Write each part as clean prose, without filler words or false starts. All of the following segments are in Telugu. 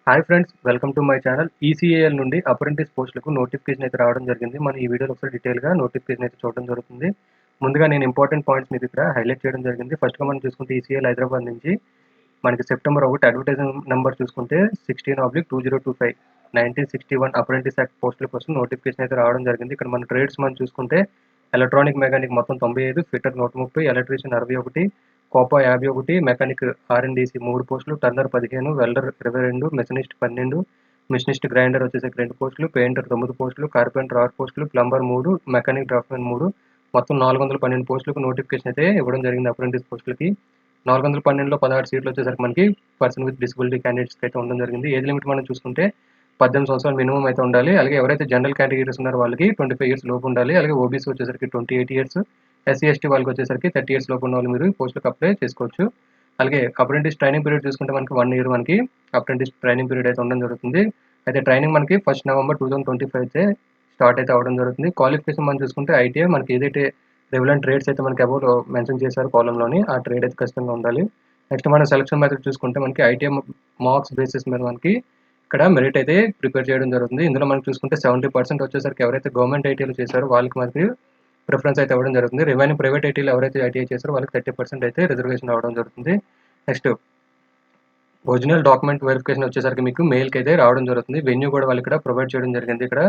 Hi friends, welcome to my channel. ECAL నుండి అప్రెంటిస్ పోస్టులకు నోటిఫికేషన్ అయితే రావడం జరిగింది. మనం ఈ వీడియోలో ఒకసారి డీటెయిల్గా నోటిఫికేషన్ అయితే చూడడం జరుగుతుంది. ముందుగా నేను ఇంపార్టెంట్ పాయింట్స్ మీకు ఇక్కడ హైలైట్ చేయడం జరిగింది. ఫస్ట్గా మనం చూసుకుంటే ఈసీఏఎల్ హైదరాబాద్ నుంచి మనకి సెప్టెంబర్ 1 అడ్వర్టైజింగ్ నెంబర్ చూసుకుంటే 16/2025 1961 అప్రెంటిస్ యాక్ట్ పోస్టుల కోసం నోటిఫికేషన్ అయితే రావడం జరిగింది. ఇక్కడ మన ట్రేడ్స్ మనం చూసుకుంటే ఎలక్ట్రానిక్ మెకానిక్ మొత్తం 95, ఫిట్టర్ 130, ఎలక్ట్రీషియన్ 61, కోపా 51, మెకానిక్ ఆర్ఎండ్డిసి 3 పోస్టులు, Turner 15, welder 22, machinist 12, machinist grinder వచ్చేసరికి 2 పోస్టులు, పెయింటర్ 9 పోస్టులు, కార్పెంటర్ 6 పోస్టులు, ప్లంబర్ 3, మెకానిక్ డ్రాఫ్ట్మెన్ 3, మొత్తం 412 పోస్టులకు నోటిఫికేషన్ అయితే ఇవ్వడం జరిగింది. అప్రెంటిస్ పోస్టులకి 412లో 16 సీట్లు వచ్చేసరికి మనకి పర్సన్ విత్ డిసబిలిటీ క్యాండిడేట్స్కి అయితే ఉండడం జరిగింది. ఏజ్ లిమిట్ మనం చూసుకుంటే 18 సంవత్సరాలు మినిమం అయితే ఉండాలి. అలాగే ఎవరైతే జనరల్ కేటగిరీస్ ఉన్నారో వాళ్ళకి 25 ఇయర్స్ లోపు ఉండాలి. అలాగే ఓబీసీ వచ్చేసరికి 28 ఇయర్స్, ఎస్సీ ఎస్టీ వాళ్ళకి వచ్చేసరికి 30 ఇయర్స్ లోపు ఉన్న వాళ్ళు మీరు పోస్టులకు అప్లై చేసుకోవచ్చు. అలాగే అప్రెంటిస్ ట్రైనింగ్ పీరియడ్ చూసుకుంటే మనకి 1 ఇయర్ మనకి అప్రెంటిస్ ట్రైనింగ్ పీరియడ్ అయితే ఉండడం జరుగుతుంది. అయితే ట్రైనింగ్ మనకి 1 November 2025 అయితే స్టార్ట్ అయితే అవడం జరుగుతుంది. క్వాలిఫికేషన్ మనం చూసుకుంటే ఐటీఐ మనకి ఏదైతే రెవెలెంట్ ట్రేడ్స్ అయితే మనకి అబౌట్ మెన్షన్ చేశారు కాలంలోని ఆ ట్రేడ్ అయితే ఖచ్చితంగా ఉండాలి. నెక్స్ట్ మనం సెలక్షన్ మెథడ్ చూసుకుంటే మనకి ఐటీఐ మార్క్స్ బేసిస్ మీద మనకి ఇక్కడ మెరిట్ అయితే ప్రిపేర్ చేయడం జరుగుతుంది. ఇందులో మనం చూసుకుంటే 70% వచ్చేసరికి ఎవరైతే గవర్నమెంట్ ఐటీఐలో చేశారో వాళ్ళకి మనకి ప్రిఫరెన్స్ అయితే ఇవ్వడం జరుగుతుంది. రిమైనింగ్ ప్రైవేట్ ఐటీలో ఎవరైతే ఐటీఐ చేశారో వాళ్ళకి 30% అయితే రిజర్వేషన్ రావడం జరుగుతుంది. నెక్స్ట్ ఒరిజినల్ డాక్యుమెంట్ వెరిఫికేషన్ వచ్చేసరికి మీకు మెయిల్కి అయితే రావడం జరుగుతుంది. వెన్యూ కూడా వాళ్ళు ఇక్కడ ప్రొవైడ్ చేయడం జరిగింది. ఇక్కడ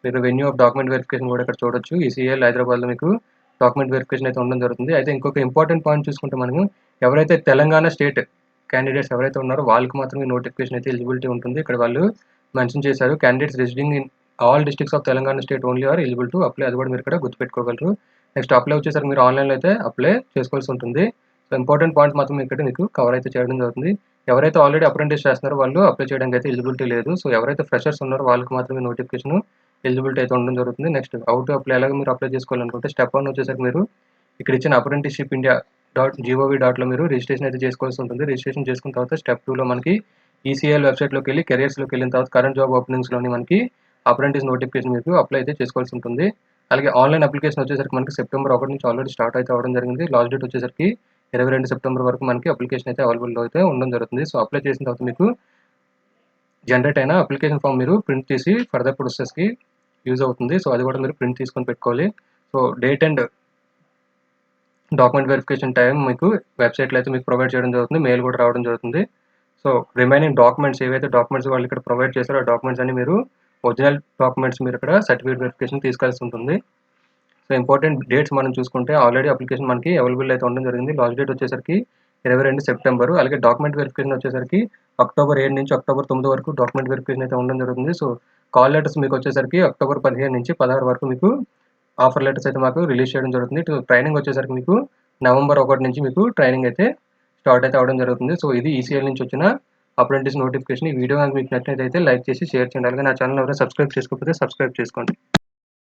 మీరు వెన్యూ ఆఫ్ డాక్యుమెంట్ వెరిఫికేషన్ కూడా ఇక్కడ చూడొచ్చు. ఈసీఏఎల్ హైదరాబాద్లో మీకు డాక్యుమెంట్ వెరిఫికేషన్ అయితే ఉండడం జరుగుతుంది. అయితే ఇంకొక ఇంపార్టెంట్ పాయింట్ చూసుకుంటే మనం ఎవరైతే తెలంగాణ స్టేట్ క్యాండిడేట్స్ ఎవరైతే ఉన్నారో వాళ్ళకి మాత్రమే నోటిఫికేషన్ అయితే ఎలిజిబిలిటీ ఉంటుంది. ఇక్కడ వాళ్ళు మెన్షన్ చేశారు, candidates residing in all districts of Telangana state only are eligible to apply. అది కూడా మీరు ఇక్కడ గుర్తుపెట్టుకోగలరు. నెక్స్ట్ అప్లై వచ్చేసరికి మీరు ఆన్లైన్లో అయితే అప్లై చేసుకోవాల్సి ఉంటుంది. సో ఇంపార్టెంట్ పాయింట్స్ మాత్రం ఇక్కడ మీకు కవర్ అయితే చేయడం జరుగుతుంది. ఎవరైతే ఆల్రెడీ అప్రెంటిస్ చేస్తున్నారో వాళ్ళు అప్లై చేయడానికి అయితే ఎలిజిబిలిటీ లేదు. సో ఎవరైతే ఫ్రెషర్స్ ఉన్నారో వాళ్ళకి మాత్రమే నోటిఫికేషన్ ఎలిజిబిలిటీ అయితే ఉండడం జరుగుతుంది. నెక్స్ట్ హౌ టు అప్లై ఎలాగ మీరు అప్లై చేసుకోవాలనుకుంటే స్టెప్ 1 వచ్చేసరికి మీరు ఇక్కడ ఇచ్చిన అప్రెంటిస్షిప్ ఇండియా .gov.లో మీరు రిజిస్ట్రేషన్ అయితే చేసుకోవాల్సి ఉంటుంది. రిజిస్ట్రేషన్ చేసుకున్న తర్వాత స్టెప్ 2లో మనకి ఈసీఐఎల్ వెబ్సైట్లోకి వెళ్ళి కెరియర్స్లోకి వెళ్ళిన తర్వాత కరెంట్ జాబ్ ఓపెనింగ్స్లోని మనకి అప్రెంటిస్ నోటిఫికేషన్ మీకు అప్లై అయితే చేసుకోవాల్సి ఉంటుంది. అలాగే ఆన్లైన్ అప్లికేషన్ వచ్చేసరికి మనకి సెప్టెంబర్ 1 నుంచి ఆల్రెడీ స్టార్ట్ అయితే అవ్వడం జరిగింది. లాస్ట్ డేట్ వచ్చేసరికి 22 సెప్టెంబర్ వరకు మనకి అప్లికేషన్ అయితే అవైలబుల్లో అయితే ఉండడం జరుగుతుంది. సో అప్లై చేసిన తర్వాత మీకు జనరేట్ అయిన అప్లికేషన్ ఫామ్ మీరు ప్రింట్ తీసి ఫర్దర్ ప్రొసెస్కి యూజ్ అవుతుంది. సో అది కూడా మీరు ప్రింట్ తీసుకొని పెట్టుకోవాలి. So date and document verification time మీకు వెబ్సైట్లో అయితే మీకు ప్రొవైడ్ చేయడం జరుగుతుంది. మెయిల్ కూడా రావడం జరుగుతుంది. సో రిమైనింగ్ డాక్యుమెంట్స్ ఏవైతే డాక్యుమెంట్స్ వాళ్ళు ఇక్కడ ప్రొవైడ్ చేశారో ఆ డాక్యుమెంట్స్ అన్ని మీరు ఒరిజినల్ డాక్యుమెంట్స్ మీరు ఇక్కడ సర్టిఫికేట్ వెరిఫికేషన్ తీసుకెళ్లాల్సి ఉంటుంది. సో ఇంపార్టెంట్ డేట్స్ మనం చూసుకుంటే ఆల్రెడీ అప్లికేషన్ మనకి అవైలబుల్ అయితే ఉండడం జరిగింది. లాస్ట్ డేట్ వచ్చేసరికి 22 సెప్టెంబర్. అలాగే డాక్యుమెంట్ వెరిఫికేషన్ వచ్చేసరికి అక్టోబర్ 7 నుంచి అక్టోబర్ 9 వరకు డాక్యుమెంట్ వెరిఫికేషన్ అయితే ఉండడం జరుగుతుంది. సో కాల్ లెటర్స్ మీకు వచ్చేసరికి అక్టోబర్ 15 నుంచి 16 వరకు మీకు ఆఫర్ లెటర్స్ అయితే మాకు రిలీజ్ చేయడం జరుగుతుంది. ట్రైనింగ్ వచ్చేసరికి మీకు నవంబర్ 1 నుంచి మీకు ట్రైనింగ్ అయితే స్టార్ట్ అయితే అవడం జరుగుతుంది. సో ఇది ఈసీఎల్ నుంచి వచ్చిన అప్రెంటిస్ నోటిఫికేషన్. ఈ వీడియో మీకు నచ్చినట్లయితే లైక్ చేసి షేర్ చేయండి. అలాగే నా ఛానల్ ఎవరైనా సబ్స్క్రైబ్ చేసుకోకపోతే సబ్స్క్రైబ్ చేసుకోండి.